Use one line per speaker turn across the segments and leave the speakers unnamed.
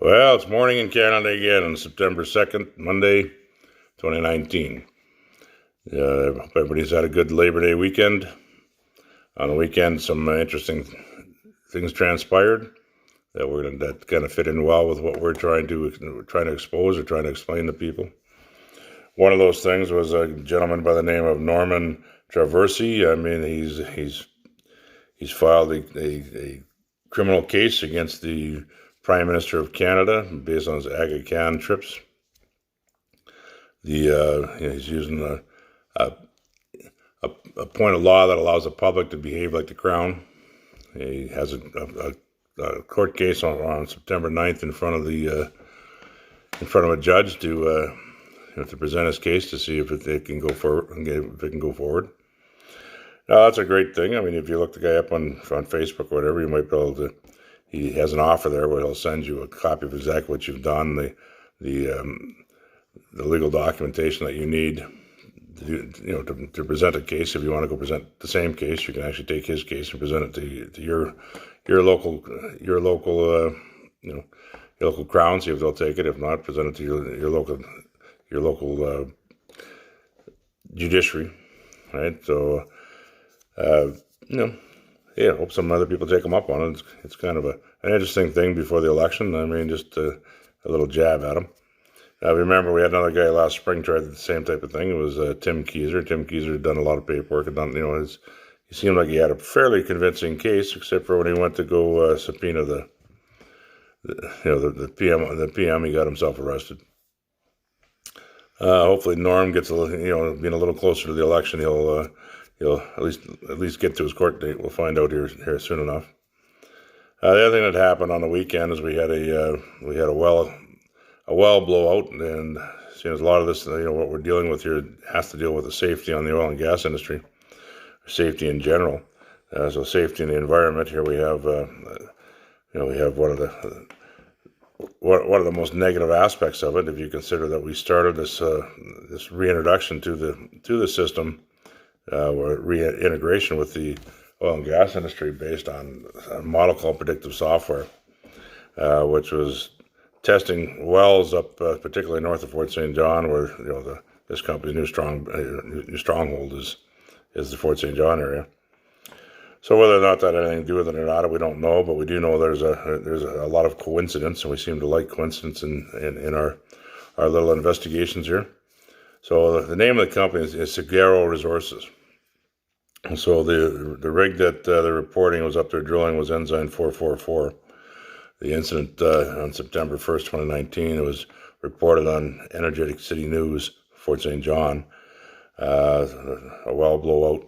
Well, it's morning in Canada again on September 2nd, Monday, 2019. Hope everybody's had a good Labor Day weekend. On the weekend, some interesting things transpired that kind of fit in well with what we're trying to expose or trying to explain to people. One of those things was a gentleman by the name of Norman Traversy. I mean, he's filed a criminal case against the Prime Minister of Canada based on his Aga Khan trips. He's using a point of law that allows the public to behave like the Crown. He has a court case on September 9th in front of a judge to present his case to see if it can go forward. Now, that's a great thing. I mean, if you look the guy up on Facebook or whatever, you might be able to. He has an offer there where he'll send you a copy of exactly what you've done, the legal documentation that you need to present a case. If you want to go present the same case, you can actually take his case and present it to your local Crown. See if they'll take it. If not, present it to your local judiciary. Right. So hope some other people take them up on it. It's kind of an interesting thing before the election. I mean, just a little jab at them. Remember, we had another guy last spring tried the same type of thing. It was Tim Keiser. Tim Keiser had done a lot of paperwork. He seemed like he had a fairly convincing case, except for when he went to go subpoena the PM. The PM, he got himself arrested. Hopefully, Norm gets being a little closer to the election, he'll at least get to his court date. We'll find out here soon enough. The other thing that happened on the weekend is we had a well blowout, and seeing as a lot of this, what we're dealing with here has to deal with the safety on the oil and gas industry, safety in general. So safety in the environment. Here we have one of the most negative aspects of it. If you consider that we started this reintroduction to the system. Reintegration with the oil and gas industry based on a model called predictive software, which was testing wells up, particularly north of Fort St. John, where this company's new stronghold is the Fort St. John area. So whether or not that had anything to do with it or not, we don't know, but we do know there's a lot of coincidence, and we seem to like coincidence in our little investigations here. So the name of the company is Sagaro Resources. So the rig that they're reporting was up there drilling was Ensign 444. The incident on September 1st, 2019, it was reported on Energetic City News, Fort St. John, a well blowout.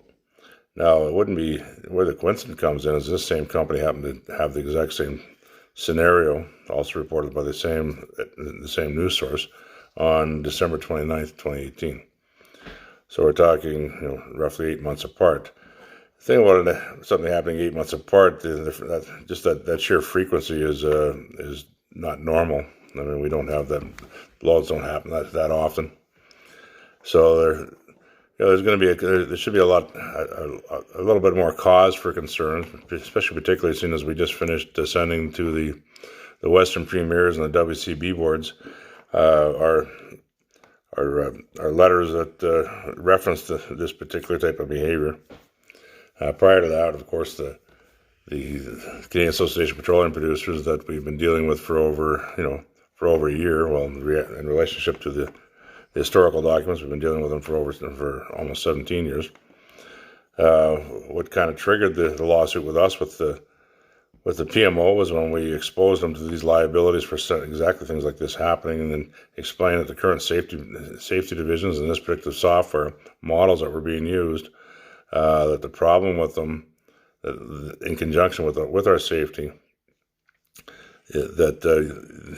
Now, it wouldn't be where the coincidence comes in is this same company happened to have the exact same scenario, also reported by the same news source, on December 29th, 2018. So we're talking, roughly 8 months apart. The thing about it, something happening 8 months apart, that sheer frequency is not normal. I mean, we don't have that. Blowouts don't happen that often. So there should be a little bit more cause for concern, especially particularly seeing as we just finished sending to the Western Premiers and the WCB boards our letters that reference this particular type of behavior. Prior to that, of course, the Canadian Association of Petroleum Producers that we've been dealing with for over a year. Well, in relationship to the historical documents, we've been dealing with them for almost 17 years. What kind of triggered the lawsuit with us with the PMO was when we exposed them to these liabilities for exactly things like this happening, and then explained that the current safety divisions and this predictive software models that were being used, that the problem with them, in conjunction with our safety, that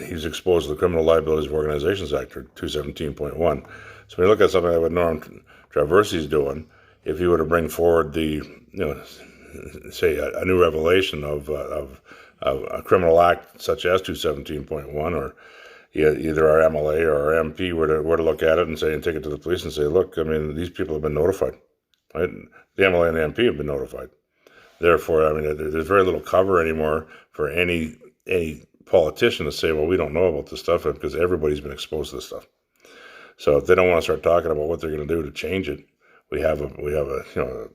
he's exposed to the Criminal Liabilities of Organizations Act, or 217.1. So when you look at something like what Norm Traversy is doing, if he were to bring forward say a new revelation of a criminal act such as 217.1, or either our MLA or our MP were to look at it and take it to the police and say, look, I mean, these people have been notified, right? The MLA and the MP have been notified. Therefore, I mean, there's very little cover anymore for any politician to say, well, we don't know about this stuff because everybody's been exposed to this stuff. So if they don't want to start talking about what they're going to do to change it, we have a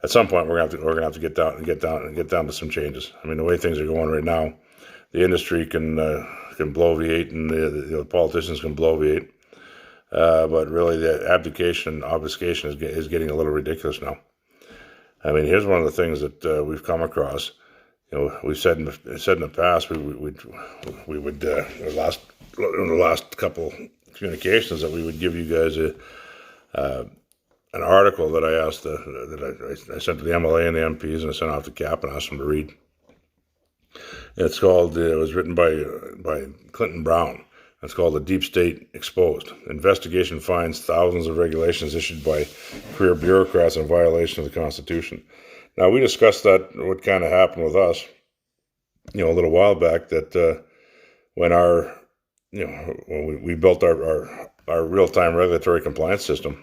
at some point we're gonna have to get down to some changes. I mean, the way things are going right now, the industry can bloviate and the politicians can bloviate, but really the abdication and obfuscation is getting a little ridiculous now. I mean, here's one of the things that we've come across. We've said in the past we would in the last couple communications that we would give you guys an article that I asked that I sent to the MLA and the MPs, and I sent off to Cap and asked them to read. It's called. It was written by Clinton Brown. It's called "The Deep State Exposed." Investigation finds thousands of regulations issued by career bureaucrats in violation of the Constitution. Now, we discussed that, what kind of happened with us, a little while back, that when when we built our real-time regulatory compliance system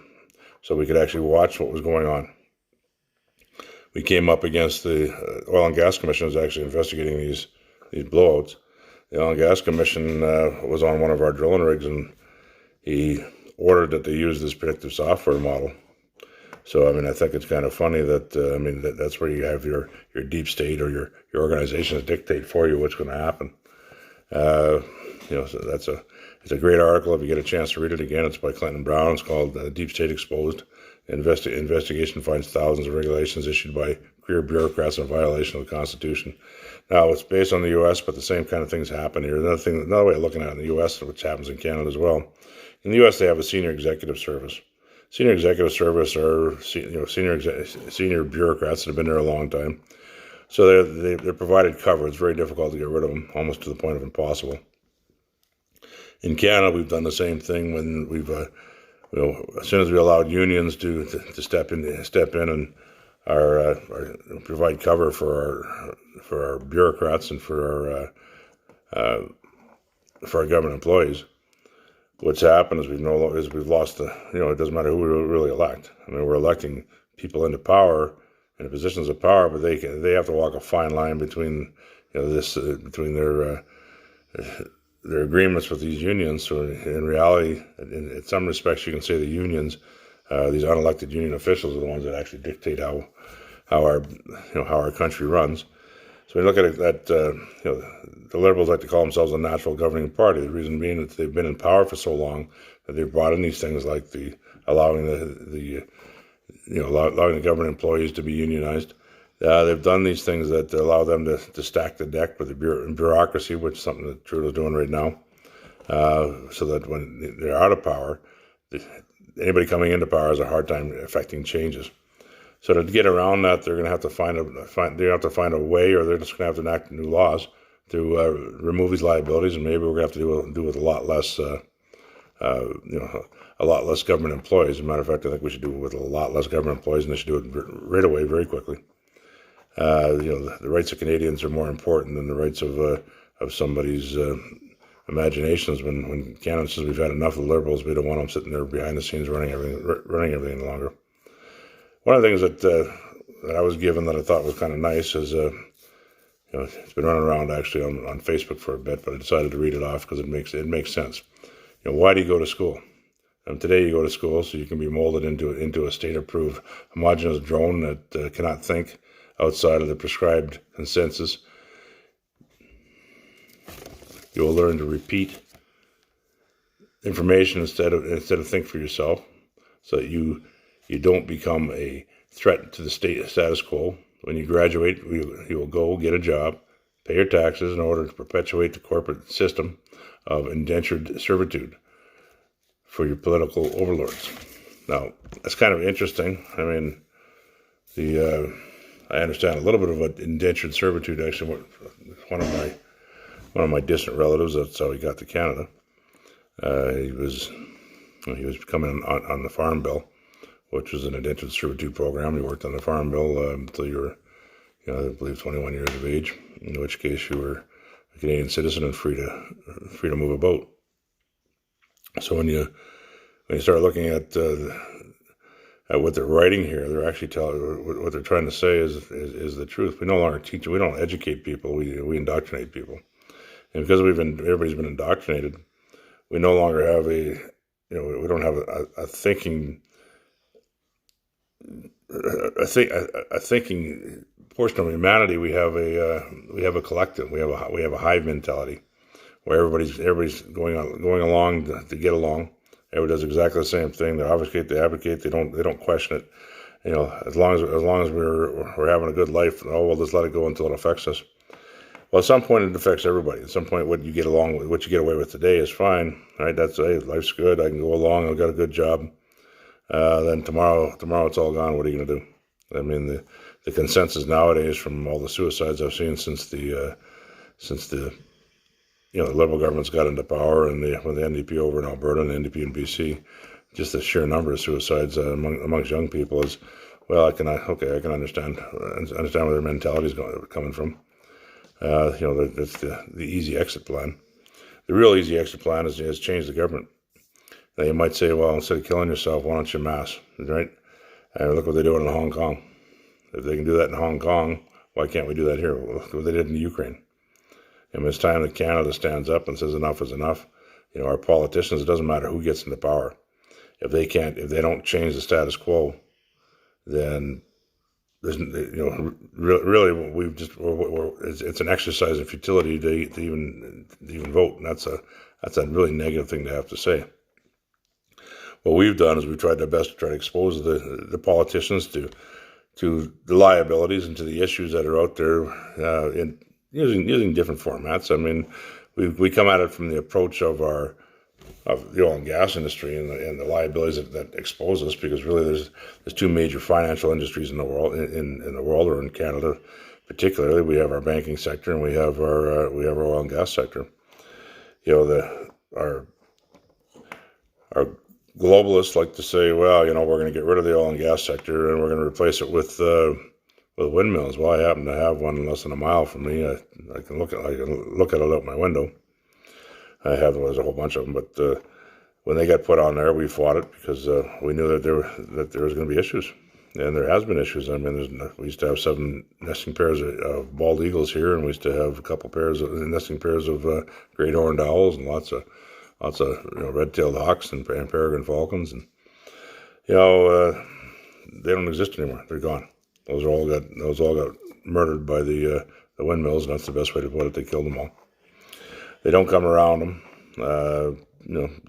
so we could actually watch what was going on. We came up against the Oil and Gas Commission was actually investigating these blowouts. The Oil and Gas Commission was on one of our drilling rigs, and he ordered that they use this predictive software model. So, I mean, I think it's kind of funny that, that's where you have your deep state or your organizations dictate for you what's going to happen. So it's a great article. If you get a chance to read it again, it's by Clinton Brown. It's called Deep State Exposed. Investigation finds thousands of regulations issued by career bureaucrats in violation of the Constitution. Now, it's based on the U.S., but the same kind of things happen here. Another way of looking at it in the U.S., which happens in Canada as well. In the U.S., they have a senior executive service. Senior executive service are senior bureaucrats that have been there a long time. So they're provided cover. It's very difficult to get rid of them, almost to the point of impossible. In Canada, we've done the same thing when we've, as soon as we allowed unions to step in and provide cover for our bureaucrats and for our government employees. What's happened is we've lost it doesn't matter who we really elect. I mean, we're electing people into power, into positions of power, but they have to walk a fine line between between their agreements with these unions. So in reality, in some respects, you can say the unions, these unelected union officials, are the ones that actually dictate how our country runs. So we look at it that the Liberals like to call themselves a natural governing party. The reason being that they've been in power for so long that they've brought in these things like allowing the government employees to be unionized. They've done these things that allow them to stack the deck with the bureaucracy, which is something that Trudeau's doing right now, so that when they're out of power, anybody coming into power has a hard time affecting changes. So to get around that, they're going to have to find a way, or they're just going to have to enact new laws to remove these liabilities, and maybe we're going to have to do with a lot less, a lot less government employees. As a matter of fact, I think we should do it with a lot less government employees, and they should do it right away, very quickly. The rights of Canadians are more important than the rights of somebody's imaginations. When Canada says we've had enough of the Liberals, we don't want them sitting there behind the scenes running everything longer. One of the things that I was given that I thought was kind of nice is, it's been running around actually on Facebook for a bit, but I decided to read it off because it makes sense. Why do you go to school? And today you go to school so you can be molded into a state-approved homogeneous drone that cannot think outside of the prescribed consensus. You will learn to repeat information instead of think for yourself, so that you don't become a threat to the status quo. When you graduate, you will go get a job, pay your taxes in order to perpetuate the corporate system of indentured servitude for your political overlords. Now, that's kind of interesting. I mean, I understand a little bit of what indentured servitude actually. One of my distant relatives. That's how he got to Canada. He was coming on the Farm Bill, which was an indentured servitude program. He worked on the Farm Bill until you were, I believe, 21 years of age. In which case, you were a Canadian citizen and free to move about. So when you start looking at what they're writing here. They're actually telling what they're trying to say is the truth. We no longer teach. We don't educate people. We indoctrinate people, and because everybody's been indoctrinated, we no longer have we don't have a thinking a thinking portion of humanity. We have a collective. We have a hive mentality where everybody's going along to get along. Everybody does exactly the same thing. They advocate. They don't question it. As long as we're having a good life, we'll just let it go until it affects us. Well, at some point it affects everybody. At some point, what you get away with today is fine, right? Life's good. I can go along. I've got a good job. Then tomorrow it's all gone. What are you going to do? I mean, the consensus nowadays from all the suicides I've seen since the Liberal government's got into power, and with the NDP over in Alberta and the NDP in BC, just the sheer number of suicides amongst young people is, well, I can understand where their mentality is coming from. That's the easy exit plan. The real easy exit plan is change the government. Now you might say, well, instead of killing yourself, why don't you mass, right? And look what they're doing in Hong Kong. If they can do that in Hong Kong, why can't we do that here? Well, look what they did in Ukraine. And it's time that Canada stands up and says enough is enough. Our politicians, it doesn't matter who gets into power. If they don't change the status quo, then there's, really it's an exercise in futility to even vote, and that's a really negative thing to have to say. What we've done is we've tried our best to try to expose the politicians to the liabilities and to the issues that are out there in using different formats. I mean, we come at it from the approach of the oil and gas industry and the liabilities that expose us, because really there's two major financial industries in the world, in the world, or in Canada particularly. We have our banking sector and we have our oil and gas sector. Our globalists like to say, well, we're going to get rid of the oil and gas sector and we're going to replace it with windmills. Well, I happen to have one less than a mile from me. I can look at it out my window. There's a whole bunch of them, but when they got put on there, we fought it because we knew that there was going to be issues, and there has been issues. I mean, we used to have 7 nesting pairs of bald eagles here, and we used to have a couple nesting pairs of great horned owls, and lots of red-tailed hawks and peregrine falcons, and they don't exist anymore. They're gone. Those all got murdered by the windmills, and that's the best way to put it. They killed them all. They don't come around them. The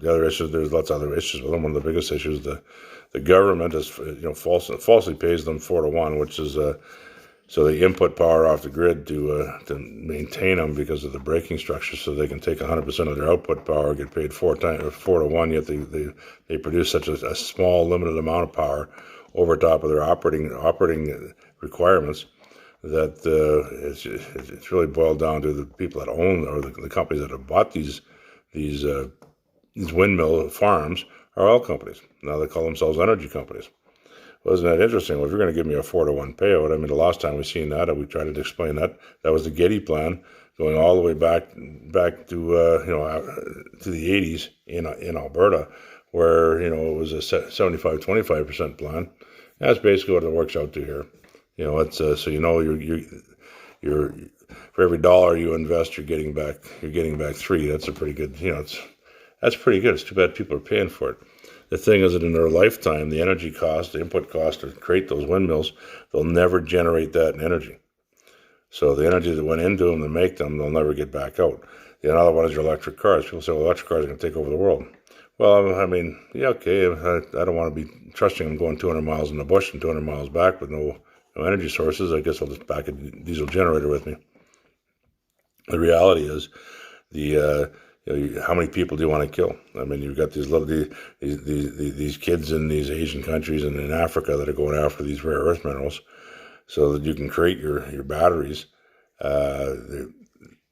other issues, there's lots of other issues with them. One of the biggest issues, the government is, falsely pays them 4-to-1, which is so they input power off the grid to maintain them because of the braking structure, so they can take 100% of their output power, get paid 4-to-1. Yet they produce such a small, limited amount of power over top of their operating requirements, that it's really boiled down to the people that own, or the companies that have bought these windmill farms are oil companies. Now they call themselves energy companies. Wasn't that interesting? Well, if you're going to give me a 4-to-1 payout, I mean, the last time we seen that, and we tried to explain that was the Getty plan, going all the way back to the 80s in Alberta, where it was a 75-25% plan. That's basically what it works out to here. It's you're for every dollar you invest, you're getting back 3. That's a pretty good. That's pretty good. It's too bad people are paying for it. The thing is that in their lifetime, the energy cost, the input cost to create those windmills, they'll never generate that in energy. So the energy that went into them to make them, they'll never get back out. Another one is your electric cars. People say, well, electric cars are going to take over the world. Well, I mean, yeah, okay. I don't want to be trusting them going 200 miles in the bush and 200 miles back with no energy sources. I guess I'll just pack a diesel generator with me. The reality is, how many people do you want to kill? I mean, you've got these kids in these Asian countries and in Africa that are going after these rare earth minerals, so that you can create your batteries.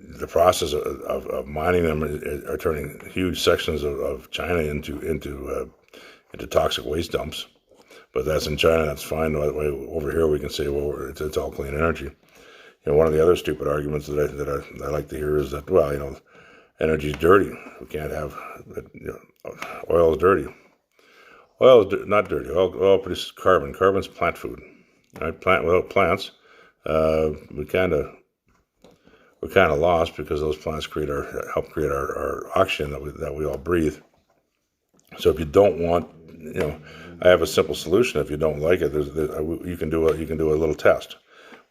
The process of mining them are turning huge sections of China into toxic waste dumps. But that's in China, that's fine. Over here we can say, well, it's all clean energy. One of the other stupid arguments that I like to hear is that, well, energy is dirty. We can't have oil is dirty. Oil is not dirty. Oil produces carbon. Carbon's plant food. Right? Without plants, we kind of we're kind of lost because those plants help create our oxygen that we all breathe. So if you don't want, I have a simple solution. If you don't like it, you can do a little test.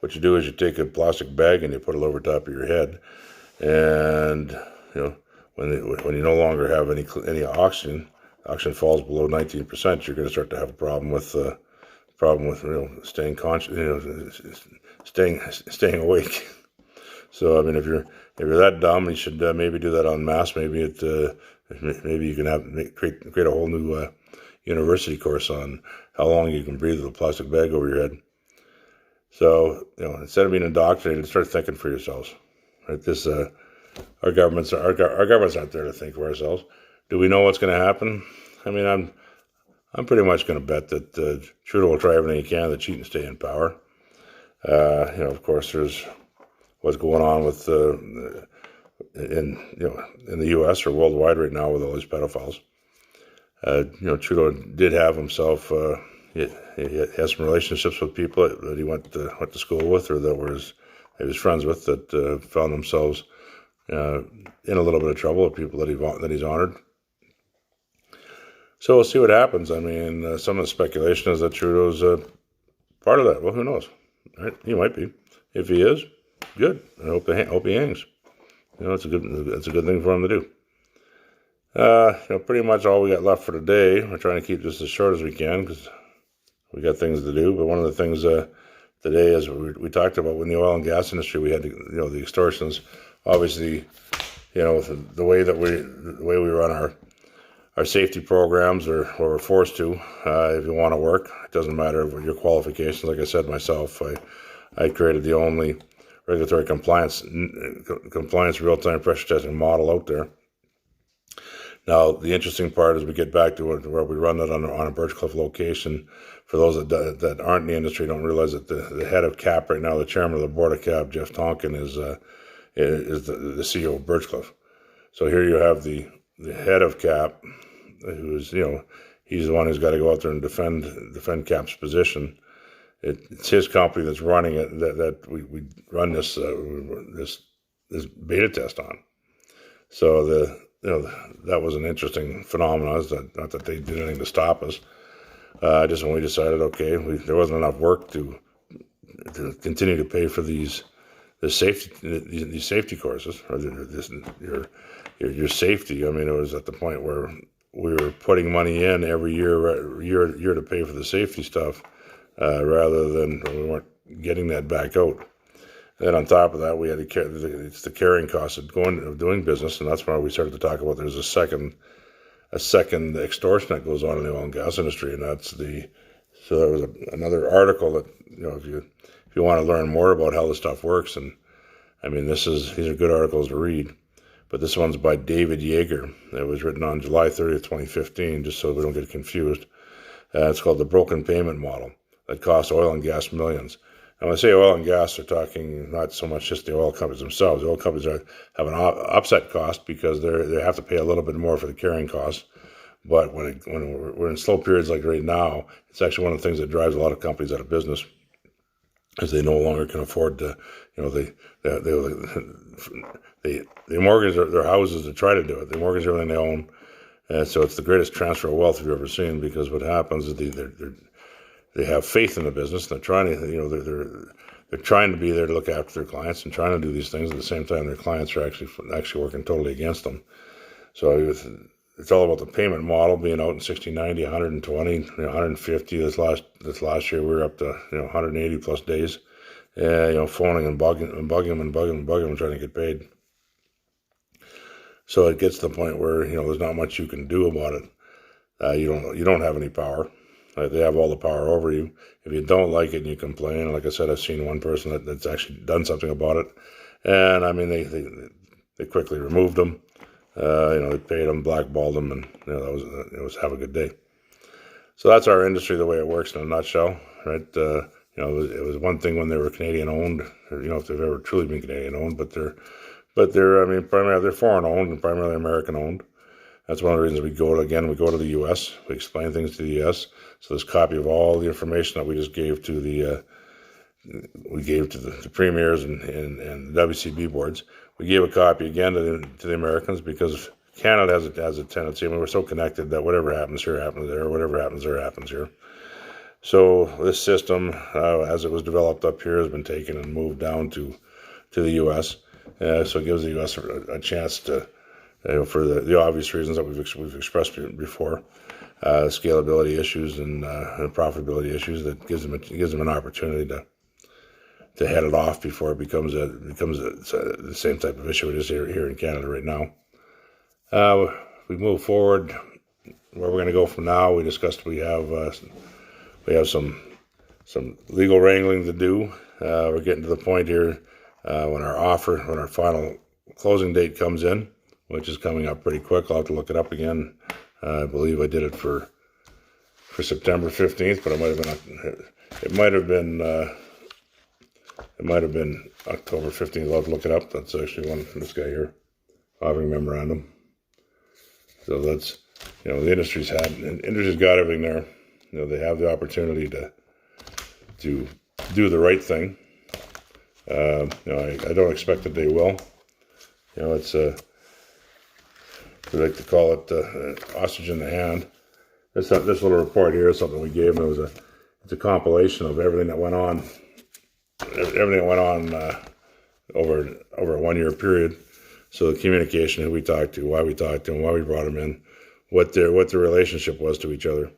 What you do is you take a plastic bag and you put it over top of your head, and when you no longer have any oxygen falls below 19%, you're going to start to have a problem with staying conscious, staying awake. So I mean, if you're that dumb, you should maybe do that en masse. Maybe you can create a whole new university course on how long you can breathe with a plastic bag over your head. So instead of being indoctrinated, start thinking for yourselves. Right? Our governments aren't there to think for ourselves. Do we know what's going to happen? I mean, I'm pretty much going to bet that Trudeau will try everything he can to cheat and stay in power. Of course, there's what's going on with in the U.S. or worldwide right now with all these pedophiles. Trudeau did have himself. He had some relationships with people that he went to school with, or that he was friends with, that found themselves in a little bit of trouble with people that he's honored. So we'll see what happens. I mean, some of the speculation is that Trudeau's part of that. Well, who knows? Right? He might be. If he is, good. I hope he hangs. It's a good thing for him to do. Pretty much all we got left for today. We're trying to keep this as short as we can because we got things to do. But one of the things today is we talked about in the oil and gas industry, we had the extortions. Obviously, the way we run our safety programs, or we're forced to. If you want to work, it doesn't matter your qualifications. Like I said myself, I created the only regulatory compliance real-time pressure testing model out there. Now, the interesting part is we get back to where we run it on a Birchcliff location. For those that aren't in the industry, don't realize that the head of CAP right now, the chairman of the board of CAP, Jeff Tonkin, is the CEO of Birchcliff. So here you have the head of CAP, who's he's the one who's got to go out there and defend CAP's position. It's his company that's running it, that we run this beta test on. So that was an interesting phenomenon. Not that they did anything to stop us. Just when we decided, okay, there wasn't enough work to continue to pay for these safety courses, or your safety. I mean, it was at the point where we were putting money in every year to pay for the safety stuff, rather than we weren't getting that back out. And then on top of that, we had it's the carrying cost of doing business, and that's why we started to talk about there's a second extortion that goes on in the oil and gas industry, and that's so there was another article that if you want to learn more about how this stuff works, and I mean these are good articles to read, but this one's by David Yeager. It was written on July 30th, 2015, just so we don't get confused. It's called The Broken Payment Model that costs oil and gas millions. And when I say oil and gas, they're talking not so much just the oil companies themselves. The oil companies have an upset cost because they have to pay a little bit more for the carrying costs. But when we're in slow periods like right now, it's actually one of the things that drives a lot of companies out of business, as they no longer can afford to, they mortgage their houses to try to do it. They mortgage everything they own, and so it's the greatest transfer of wealth you've ever seen. Because what happens is they have faith in the business, and they're trying to, they're trying to be there to look after their clients and trying to do these things at the same time their clients are actually working totally against them. So it's all about the payment model being out in 60, 90, 120, 150. This last year we were up to 180 plus days, phoning and bugging them trying to get paid. So it gets to the point where there's not much you can do about it. You don't have any power. They have all the power over you. If you don't like it and you complain, like I said, I've seen one person that's actually done something about it, and I mean they quickly removed them. They paid them, blackballed them, and it was have a good day. So that's our industry, the way it works in a nutshell, right? It was one thing when they were Canadian owned, if they've ever truly been Canadian owned, but they're primarily they're foreign owned and primarily American owned. That's one of the reasons we go to the U.S. We explain things to the U.S. So this copy of all the information that we just gave to the premiers and WCB boards. We gave a copy again to the Americans, because Canada has a tendency, I mean, we're so connected that whatever happens here happens there, whatever happens there happens here. So this system, as it was developed up here, has been taken and moved down to the U.S. So it gives the U.S. a chance to, for the obvious reasons that we've expressed before, scalability issues and profitability issues, that gives them an opportunity to head it off before it becomes the same type of issue it is here in Canada right now. We move forward. Where we're going to go from now, we discussed we have some legal wrangling to do. We're getting to the point here when our final closing date comes in, which is coming up pretty quick. I'll have to look it up again. I believe I did it for September 15th, but it might have been October 15th. I'll have to look it up. That's actually one from this guy here, offering memorandum. So that's, the industry's got everything there. They have the opportunity to do the right thing. I don't expect that they will. It's we like to call it ostrich in the hand. This little report here is something we gave them. It's a compilation of everything that went on. Over a 1 year period. So the communication, who we talked to, why we talked to them, why we brought them in, what their relationship was to each other.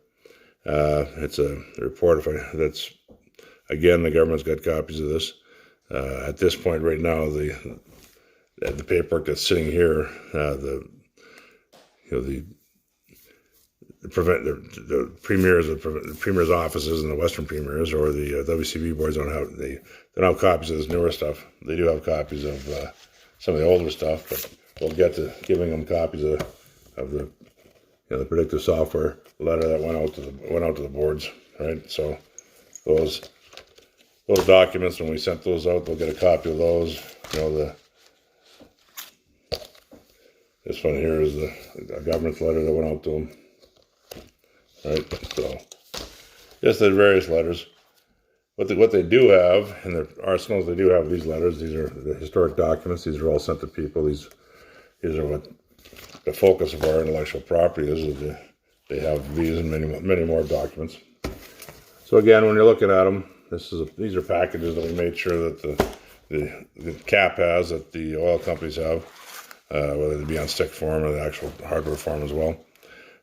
It's a report that's, again, the government's got copies of this. At this point right now, the paperwork that's sitting here, the premier's offices and the Western premiers or the WCB boards don't have copies of this newer stuff. They do have copies of some of the older stuff, but we'll get to giving them copies of the predictive software letter that went out to the boards, right? So those documents, when we sent those out, they'll get a copy of those. This one here is a government letter that went out to them. Right, so just the various letters. What they do have in their arsenals, they do have these letters. These are the historic documents. These are all sent to people. These are what the focus of our intellectual property is. They have these and many more documents. So again, when you're looking at them, these are packages that we made sure that the cap has, that the oil companies have, whether they be on stick form or the actual hardware form as well.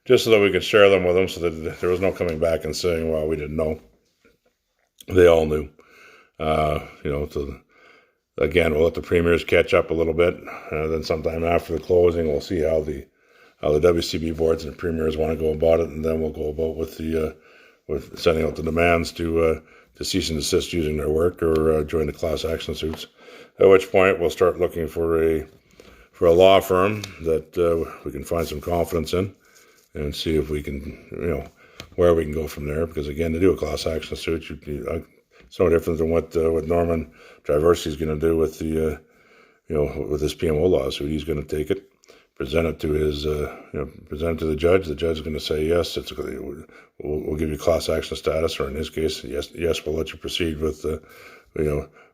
Just so that we could share them with them, so that there was no coming back and saying, well, we didn't know. They all knew. Again, we'll let the premiers catch up a little bit. Then sometime after the closing, we'll see how the WCB boards and premiers want to go about it, and then we'll go about with sending out the demands to cease and desist using their work or join the class action suits. At which point, we'll start looking for a law firm that we can find some confidence in, and see if we can, where we can go from there. Because again, to do a class action suit, it's no different than what Norman Traversy is going to do with with this PMO lawsuit. He's going to take it, present it to the judge. The judge is going to say yes, we'll give you class action status, or in his case, yes, we'll let you proceed with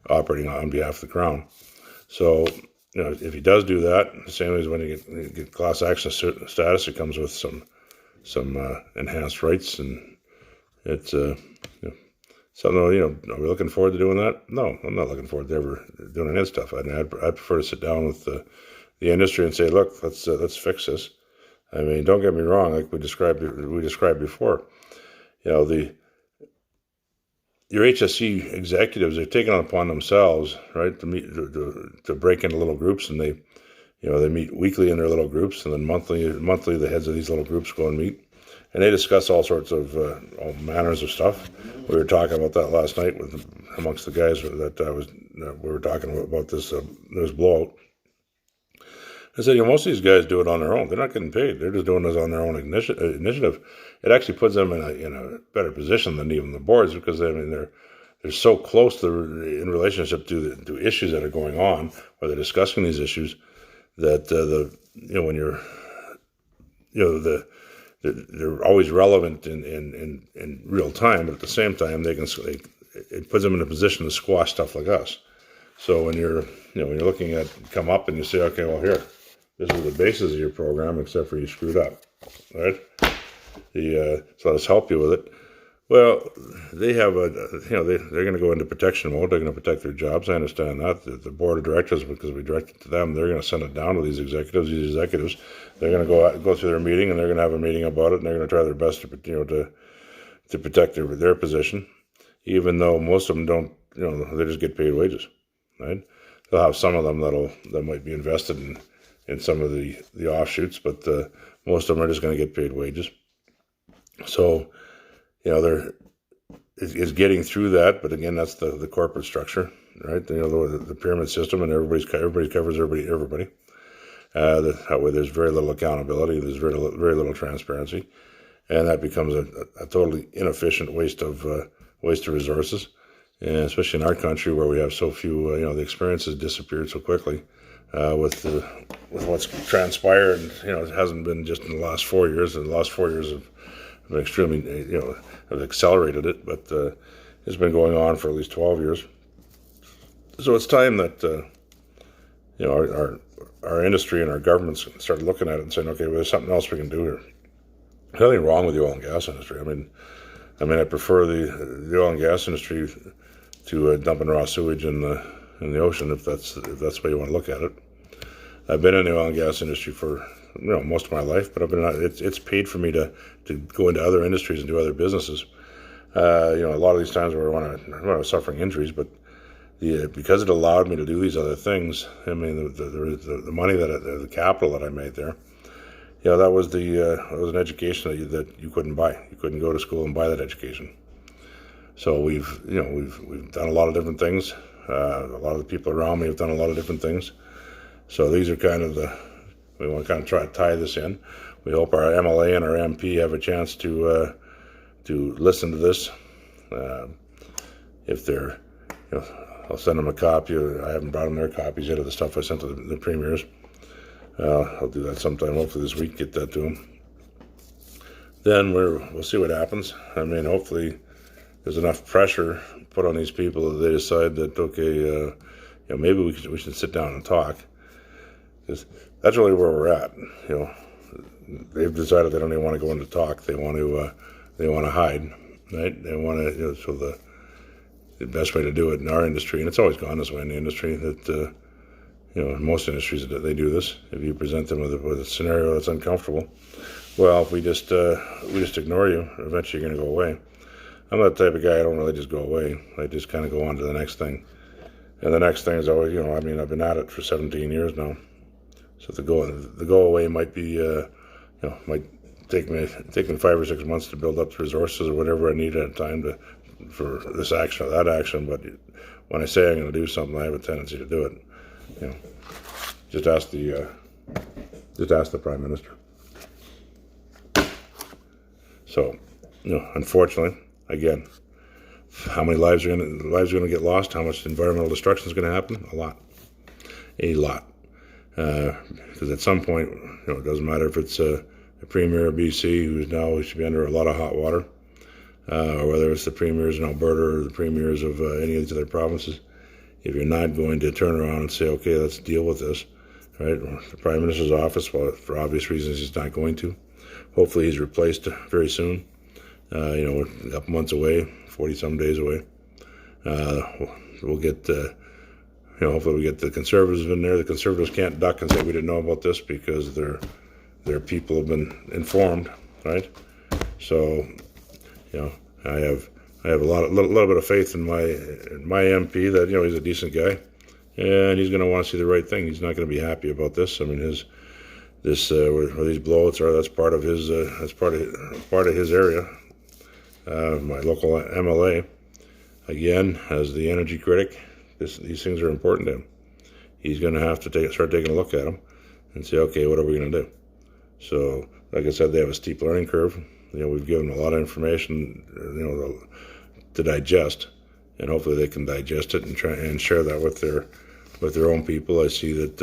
operating on behalf of the Crown. So. If he does do that, the same as when you get class action status, it comes with some enhanced rights, and it's something. Are we looking forward to doing that? No, I'm not looking forward to ever doing any stuff. I'd prefer to sit down with the industry and say, look, let's fix this. I mean, don't get me wrong. Like we described before, your HSC executives are taking it upon themselves, right, to meet to break into little groups, and they meet weekly in their little groups, and then monthly the heads of these little groups go and meet, and they discuss all sorts of all manners of stuff. We were talking about that last night amongst the guys that we were talking about this blowout. I said, most of these guys do it on their own. They're not getting paid. They're just doing this on their own initiative. It actually puts them in a better position than even the boards, because they're so close in relationship to issues that are going on, or they're discussing these issues, that when they're always relevant in real time, but at the same time, it puts them in a position to squash stuff like us. So when you're looking at come up and you say, okay, well here, this is the basis of your program, except for you screwed up, right? So let's help you with it. Well, they have they're going to go into protection mode. They're going to protect their jobs. I understand that. The board of directors, because we directed to them, they're going to send it down to these executives. These executives, they're going to go through their meeting, and they're going to have a meeting about it, and they're going to try their best to protect their position, even though most of them don't. They just get paid wages, right? They'll have some of them that might be invested in some of the offshoots, but most of them are just going to get paid wages. So, it's getting through that, but again, that's the corporate structure, right? The pyramid system, and everybody covers everybody. That way, there's very little accountability. There's very little transparency, and that becomes a totally inefficient waste of resources. And especially in our country, where we have so few, the experience has disappeared so quickly with what's transpired. It hasn't been just in the last 4 years. And the last 4 years have been extremely, have accelerated it. But it's been going on for at least 12 years. So it's time that our industry and our governments start looking at it and saying, okay, well, there's something else we can do here. There's nothing wrong with the oil and gas industry. I prefer the oil and gas industry to dumping raw sewage in the ocean, if that's the way you want to look at it. I've been in the oil and gas industry for most of my life, but it's paid for me to go into other industries and do other businesses. A lot of these times where I was suffering injuries, but because it allowed me to do these other things. The money the capital that I made there. That was an education that you couldn't buy. You couldn't go to school and buy that education. So we've done a lot of different things. A lot of the people around me have done a lot of different things. So these are we want to kind of try to tie this in. We hope our MLA and our MP have a chance to listen to this. If they're, I'll send them a copy. I haven't brought them their copies yet of the stuff I sent to the premiers. I'll do that sometime, hopefully this week, get that to them. Then we'll see what happens. Hopefully there's enough pressure put on these people that they decide that, okay, maybe we should sit down and talk. Because that's really where we're at. They've decided they don't even want to go into talk. They want to hide, right? They want to, so the best way to do it in our industry, and it's always gone this way in the industry, that in most industries that they do this. If you present them with a scenario that's uncomfortable, well, if we just ignore you, eventually you're going to go away. I'm that type of guy. I don't really just go away. I just kind of go on to the next thing, and the next thing is always, I've been at it for 17 years now. So the go away might be, might take me 5 or 6 months to build up the resources or whatever I need at a time for this action or that action. But when I say I'm going to do something, I have a tendency to do it. Just ask the Prime Minister. So, unfortunately, again, how many lives are going to get lost? How much environmental destruction is going to happen? A lot. Because at some point, it doesn't matter if it's a premier of BC who should be under a lot of hot water, or whether it's the premiers in Alberta or the premiers of any of these other provinces. If you're not going to turn around and say, okay, let's deal with this, right? The Prime Minister's office, well, for obvious reasons, he's not going to. Hopefully he's replaced very soon. We're a couple months away, 40-some days away. We'll get, hopefully we get the Conservatives in there. The Conservatives can't duck and say we didn't know about this because their people have been informed, right? So, I have a little bit of faith in my MP that he's a decent guy, and he's going to want to see the right thing. He's not going to be happy about this. Where these blowouts are, that's part of his area. My local MLA, again, as the energy critic, these things are important to him. He's going to have to start taking a look at them and say, okay, what are we going to do? So, like I said, they have a steep learning curve. We've given them a lot of information, to digest, and hopefully they can digest it and try and share that with their own people. I see that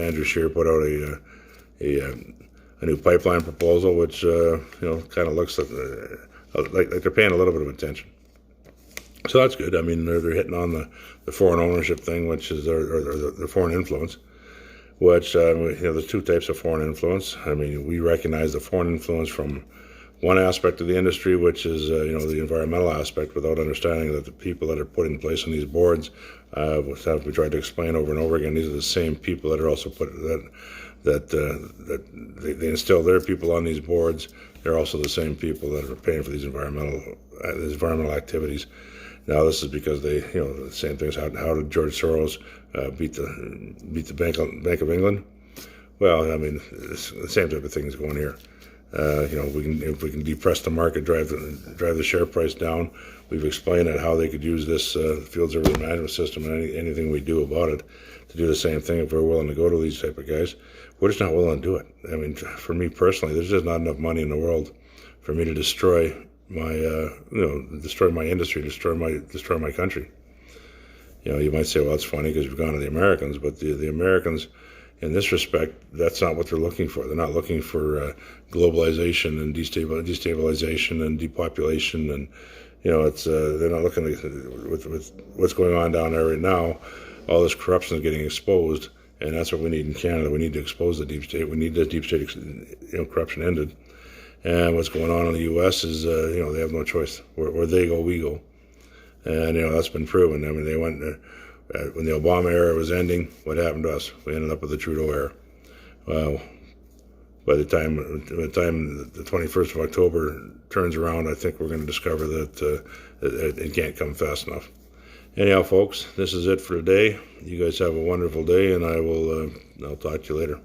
Andrew Scheer put out a new pipeline proposal, which kind of looks like they're paying a little bit of attention. So that's good. I mean, they're hitting on the foreign ownership thing, which is or the foreign influence. Which there's two types of foreign influence. I mean, we recognize the foreign influence from one aspect of the industry, which is the environmental aspect, without understanding that the people that are put in place on these boards, which we tried to explain over and over again, these are the same people that are also put that they instill their people on these boards. They're also the same people that are paying for these environmental activities. Now this is because they, the same things. How did George Soros beat the Bank of England? Well, I mean, it's the same type of thing is going here. If we can depress the market, drive the share price down. We've explained it, how they could use this field service management system and anything we do about it to do the same thing. If we're willing to go to these type of guys, we're just not willing to do it. I mean, for me personally, there's just not enough money in the world for me to destroy my industry, destroy my country. You might say, well, it's funny because you've gone to the Americans, but the Americans, in this respect, that's not what they're looking for. They're not looking for globalization and destabilization and depopulation, and they're not looking with what's going on down there right now. All this corruption is getting exposed, and that's what we need in Canada. We need to expose the deep state. We need the deep state corruption ended. And what's going on in the U.S. is, they have no choice. Where they go, we go. And, that's been proven. I mean, they went, when the Obama era was ending, what happened to us? We ended up with the Trudeau era. Well, by the time the 21st of October turns around, I think we're going to discover that it can't come fast enough. Anyhow, folks, this is it for today. You guys have a wonderful day, and I'll talk to you later.